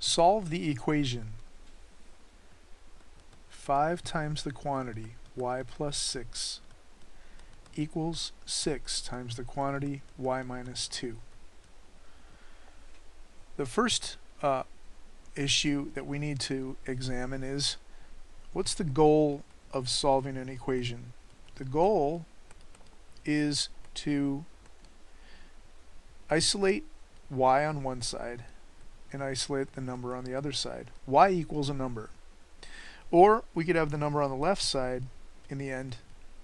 Solve the equation 5 times the quantity y plus 6 equals 6 times the quantity y minus 2. The first issue that we need to examine is, what's the goal of solving an equation? The goal is to isolate y on one side and isolate the number on the other side. Y equals a number. Or we could have the number on the left side in the end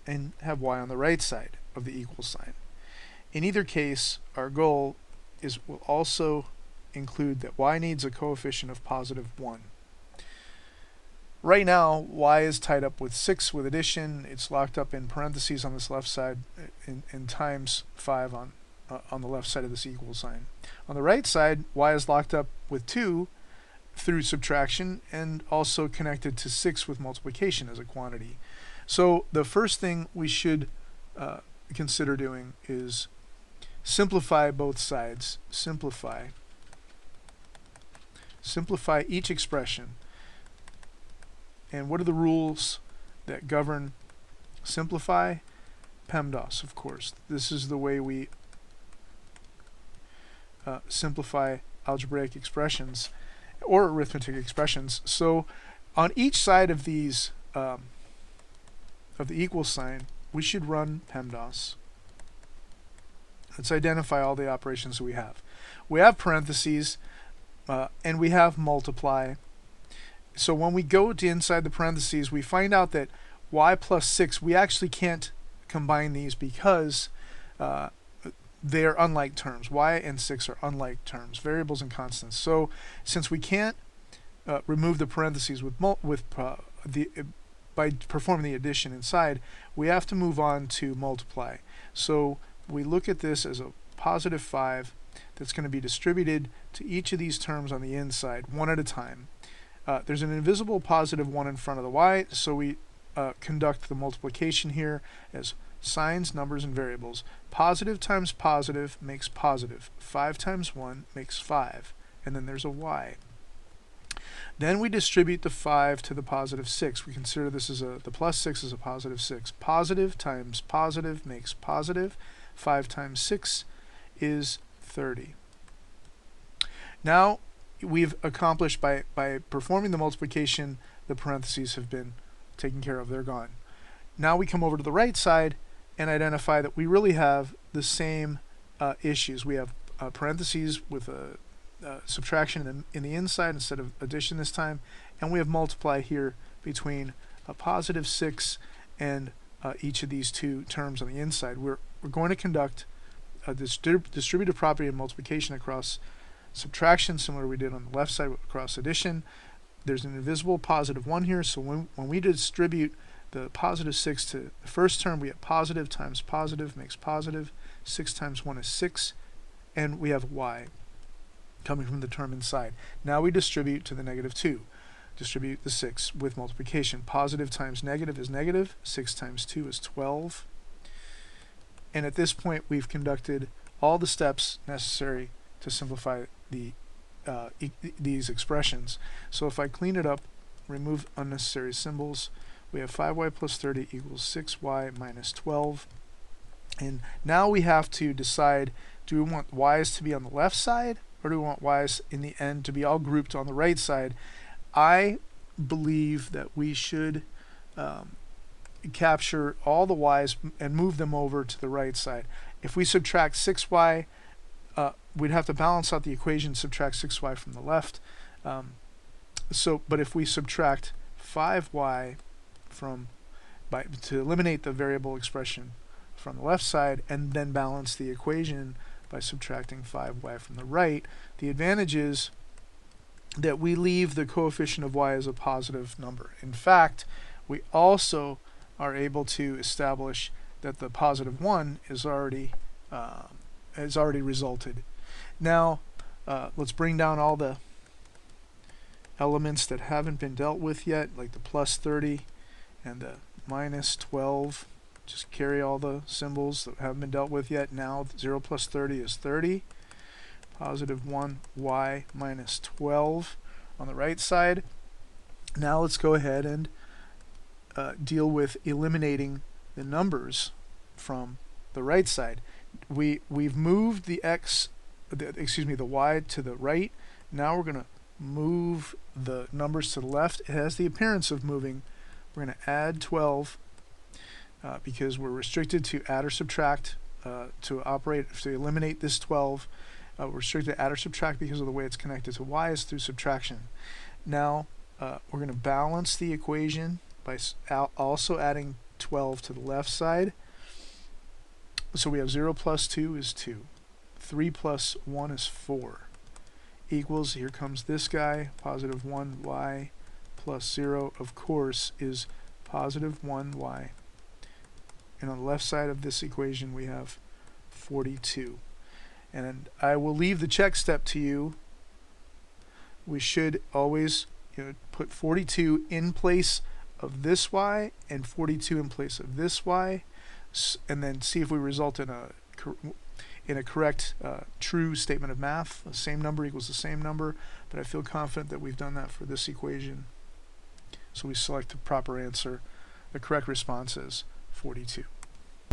and have y on the right side of the equal sign. In either case, our goal will also include that y needs a coefficient of positive 1. Right now, y is tied up with 6 with addition. It's locked up in parentheses on this left side and times 5 on the left side of this equal sign. On the right side, y is locked up with 2 through subtraction and also connected to 6 with multiplication as a quantity. So the first thing we should consider doing is simplify both sides. Simplify each expression. And what are the rules that govern simplify? PEMDAS, of course. This is the way we simplify algebraic expressions or arithmetic expressions. So on each side of these of the equal sign, we should run PEMDAS. Let's identify all the operations that we have. We have parentheses and we have multiply. So when we go to inside the parentheses, we find out that y plus 6, we actually can't combine these because they are unlike terms. Y and 6 are unlike terms, variables and constants. So since we can't remove the parentheses by performing the addition inside, we have to move on to multiply. So we look at this as a positive 5 that's going to be distributed to each of these terms on the inside, one at a time. There's an invisible positive 1 in front of the y, so we conduct the multiplication here as signs, numbers, and variables. Positive times positive makes positive. 5 times 1 makes 5. And then there's a y. Then we distribute the 5 to the positive 6. We consider this as the plus 6 is a positive 6. Positive times positive makes positive. 5 times 6 is 30. Now we've accomplished by performing the multiplication, the parentheses have been taken care of. They're gone. Now we come over to the right side and identify that we really have the same issues. We have parentheses with a subtraction in the inside instead of addition this time, and we have multiply here between a positive 6 and each of these two terms on the inside. We're going to conduct a distributive property of multiplication across subtraction, similar to we did on the left side across addition. There's an invisible positive 1 here, so when we distribute the positive 6 to the first term, we have positive times positive makes positive. 6 times 1 is 6, and we have y coming from the term inside. Now we distribute to the negative 2. Distribute the 6 with multiplication. Positive times negative is negative. 6 times 2 is 12. And at this point, we've conducted all the steps necessary to simplify these expressions. So if I clean it up, remove unnecessary symbols, we have 5y plus 30 equals 6y minus 12. And now we have to decide, do we want y's to be on the left side, or do we want y's in the end to be all grouped on the right side? I believe that we should capture all the y's and move them over to the right side. If we subtract 6y, we'd have to balance out the equation, subtract 6y from the left. But if we subtract 5y to eliminate the variable expression from the left side and then balance the equation by subtracting 5y from the right, the advantage is that we leave the coefficient of y as a positive number. In fact, we also are able to establish that the positive 1 is already resulted. Now let's bring down all the elements that haven't been dealt with yet, like the plus 30 and the minus 12. Just carry all the symbols that haven't been dealt with yet. Now 0 plus 30 is 30. Positive 1y minus 12. on the right side. Now let's go ahead and deal with eliminating the numbers from the right side. We've moved the the y to the right. Now we're going to move the numbers to the left. It has the appearance of moving. We're going to add 12 because we're restricted to add or subtract to eliminate this 12. We're restricted to add or subtract because of the way it's connected to y is through subtraction. Now we're going to balance the equation by also adding 12 to the left side. So we have 0 plus 2 is 2. 3 plus 1 is 4. Equals, here comes this guy, positive 1y plus 0, of course, is positive 1y. And on the left side of this equation we have 42. And I will leave the check step to you. We should always put 42 in place of this y and 42 in place of this y, and then see if we result in a correct true statement of math. The same number equals the same number, but I feel confident that we've done that for this equation. So we select the proper answer. The correct response is 42.